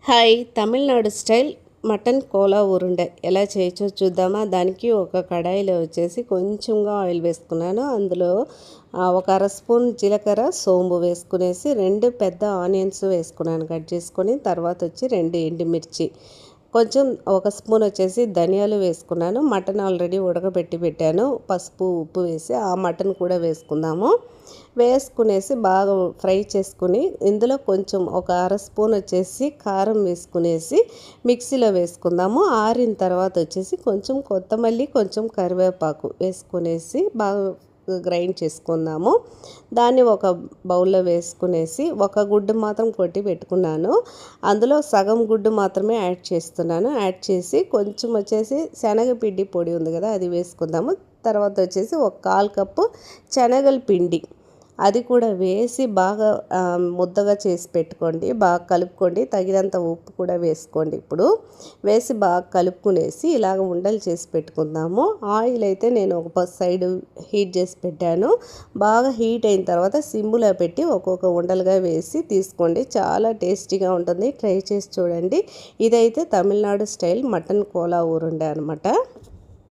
Hi, Tamil Nadu style mutton కోలా ఉరుండ ఎలా చేయొచ్చో చూద్దామా. దానికి ఒక కడాయిలో వచ్చేసి కొంచెంగా ఆయిల్ వేసుకున్నాను. అందులో ఒక అర స్పూన్ జీలకర్ర, సోంపు వేసుకునేసి 2 పెద్ద ఆనియన్స్ వేసుకున్నాను కట్ చేసుకొని. తర్వాత వచ్చి 2 ఎండుమిర్చి, కొంచెం ఒక స్పూన్ వచ్చేసి ధనియాలు వేసుకున్నాను. మటన్ ఆల్రెడీ ఉడకబెట్టి పెట్టాను. పసుపు, ఉప్పు వేసి ఆ మటన్ కూడా వేసుకుందాము. వేసుకునేసి బాగా ఫ్రై చేసుకుని ఇందులో కొంచెం ఒక అర స్పూన్ వచ్చేసి కారం వేసుకునేసి మిక్సీలో వేసుకుందాము. ఆరిన తర్వాత వచ్చేసి కొంచెం కొత్తమల్లి, కొంచెం కరివేపాకు వేసుకునేసి బాగా గ్రైండ్ చేసుకుందాము. దాన్ని ఒక బౌల్లో వేసుకునేసి ఒక గుడ్డు మాత్రం కొట్టి పెట్టుకున్నాను. అందులో సగం గుడ్డు మాత్రమే యాడ్ చేస్తున్నాను. యాడ్ చేసి కొంచెం వచ్చేసి శనగపిండి పొడి ఉంది కదా, అది వేసుకుందాము. తర్వాత వచ్చేసి ఒక 1/4 కప్పు శనగల పిండి, అది కూడా వేసి బాగా ముద్దగా చేసి పెట్టుకోండి. బాగా కలుపుకోండి. తగినంత ఉప్పు కూడా వేసుకోండి. ఇప్పుడు వేసి బాగా కలుపుకునేసి ఇలాగ ఉండలు చేసి పెట్టుకుందాము. ఆయిల్ అయితే నేను ఒక సైడు హీట్ చేసి పెట్టాను. బాగా హీట్ అయిన తర్వాత సిమ్లో పెట్టి ఒక్కొక్క ఉండలుగా వేసి తీసుకోండి. చాలా టేస్టీగా ఉంటుంది. ట్రై చేసి చూడండి. ఇదైతే తమిళనాడు స్టైల్ మటన్ కోలా ఊరుండే అనమాట.